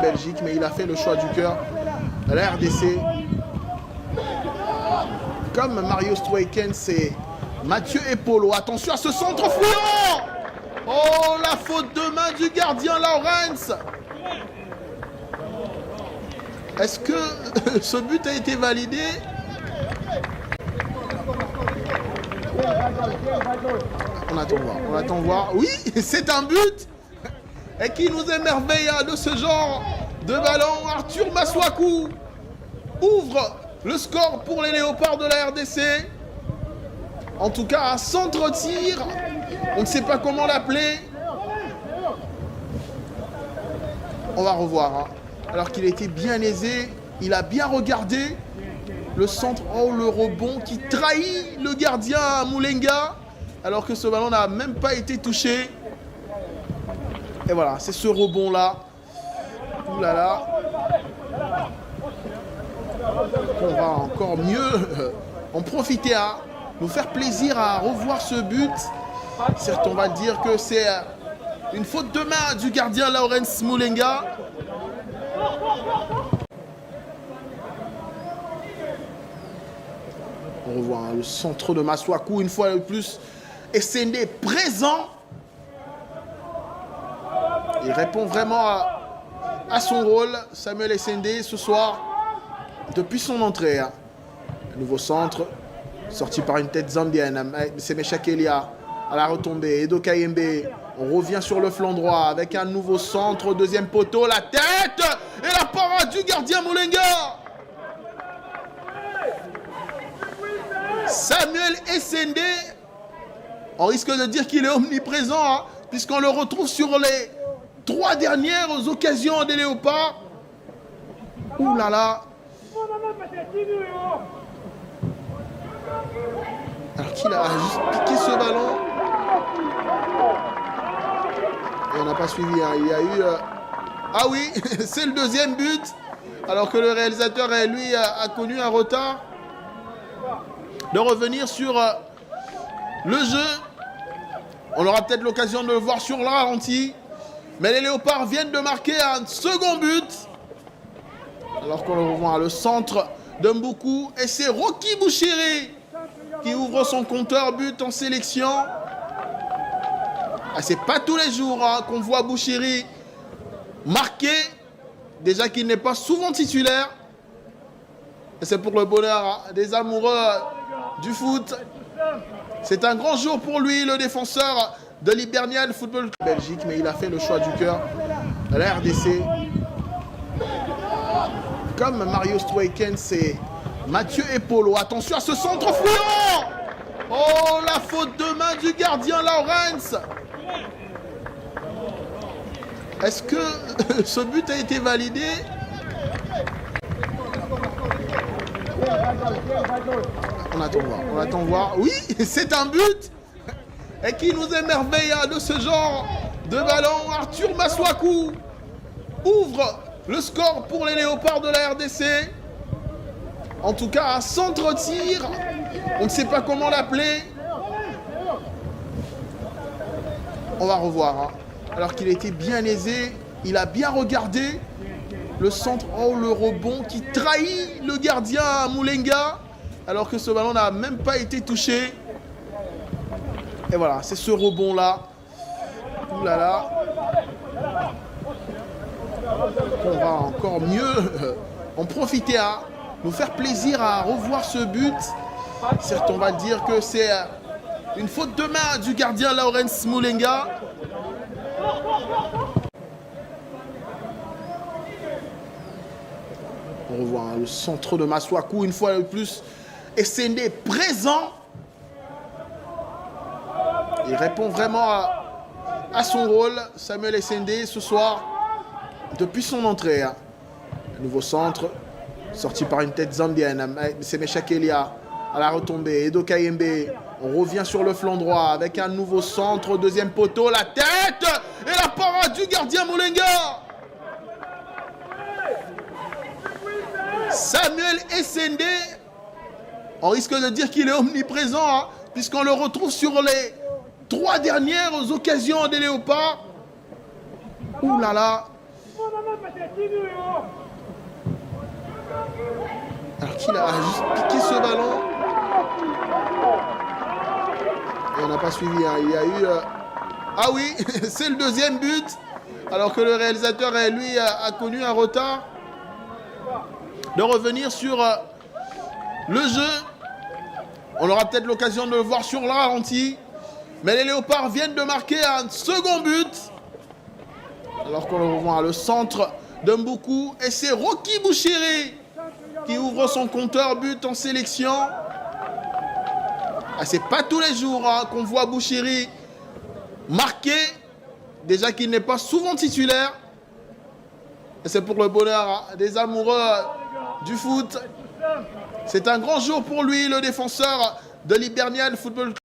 Belgique, mais il a fait le choix du cœur. La RDC. Comme Mario Stuyken, c'est Mathieu Epolo. Attention à ce centre fouillant. Oh, la faute de main du gardien Lawrence. Est-ce que ce but a été validé? On attend voir. Oui, c'est un but. Et qui nous émerveille de ce genre de ballon. Arthur Masuaku ouvre le score pour les Léopards de la RDC. En tout cas, un centre-tir. On ne sait pas comment l'appeler. On va revoir. Alors qu'il était bien aisé. Il a bien regardé. Le centre, oh le rebond qui trahit le gardien Moulenga. Alors que ce ballon n'a même pas été touché. Et voilà, c'est ce rebond-là. Ouh là là. On va encore mieux en profiter à nous faire plaisir à revoir ce but. Certes, on va dire que c'est une faute de main du gardien Lawrence Moulenga. On revoit le centre de Masuaku une fois de plus. Et Sende présent. Il répond vraiment à son rôle, Samuel Essende, ce soir, depuis son entrée. Un nouveau centre, sorti par une tête zambienne. C'est Meshakelia à la retombée. Edo Kayembe, on revient sur le flanc droit avec un nouveau centre, deuxième poteau, la tête et la parade du gardien Moulenga. Samuel Essende, on risque de dire qu'il est omniprésent, puisqu'on le retrouve sur les 3 dernières occasions des Léopards. Ouh là là. Alors qu'il a juste piqué ce ballon. Et on n'a pas suivi. Il y a eu... Ah oui, c'est le deuxième but. Alors que le réalisateur, lui, a connu un retard. De revenir sur le jeu. On aura peut-être l'occasion de le voir sur le ralenti. Mais les Léopards viennent de marquer un second but. Alors qu'on le revoit le centre de Mboukou. Et c'est Rocky Bouchiri qui ouvre son compteur but en sélection. Ah, c'est pas tous les jours qu'on voit Bouchiri marquer. Déjà qu'il n'est pas souvent titulaire. Et c'est pour le bonheur des amoureux du foot. C'est un grand jour pour lui, le défenseur de l'Hibernian Football Belgique, mais il a fait le choix du cœur. La RDC. Comme Mario Stuyken, c'est Mathieu Epolo. Attention à ce centre fouillant. Oh, la faute de main du gardien Lawrence. Est-ce que ce but a été validé? On attend voir. Oui, c'est un but. Et qui nous émerveille de ce genre de ballon. Arthur Masuaku ouvre le score pour les Léopards de la RDC. En tout cas, un centre-tir. On ne sait pas comment l'appeler. On va revoir. Alors qu'il était bien aisé. Il a bien regardé. Le centre, oh le rebond qui trahit le gardien Moulenga. Alors que ce ballon n'a même pas été touché. Et voilà, c'est ce rebond-là. Ouh là là. On va encore mieux en profiter à nous faire plaisir à revoir ce but. Certes, on va dire que c'est une faute de main du gardien Lawrence Moulenga. On revoit le centre de Masuaku une fois de plus. Et Sende présent. Il répond vraiment à son rôle, Samuel Essende, ce soir, depuis son entrée. Un nouveau centre, sorti par une tête zambienne. C'est Meshakelia à la retombée. Edo Kayembe, on revient sur le flanc droit avec un nouveau centre, deuxième poteau, la tête et la parade du gardien Moulenga. Samuel Essende, on risque de dire qu'il est omniprésent, puisqu'on le retrouve sur les 3 dernières occasions des Léopards. Ouh là là. qu'il a juste piqué ce ballon. Et on n'a pas suivi. Hein. Il y a eu... Ah oui, c'est le deuxième but. Alors que le réalisateur, lui, a connu un retard. De revenir sur le jeu. On aura peut-être l'occasion de le voir sur le ralenti. Mais les Léopards viennent de marquer un second but. Alors qu'on voit le centre de Mboukou. Et c'est Rocky Bouchiri qui ouvre son compteur but en sélection. Ah, c'est pas tous les jours hein, qu'on voit Bouchiri marquer. Déjà qu'il n'est pas souvent titulaire. Et c'est pour le bonheur des amoureux du foot. C'est un grand jour pour lui, le défenseur de l'Hibernian Football Club.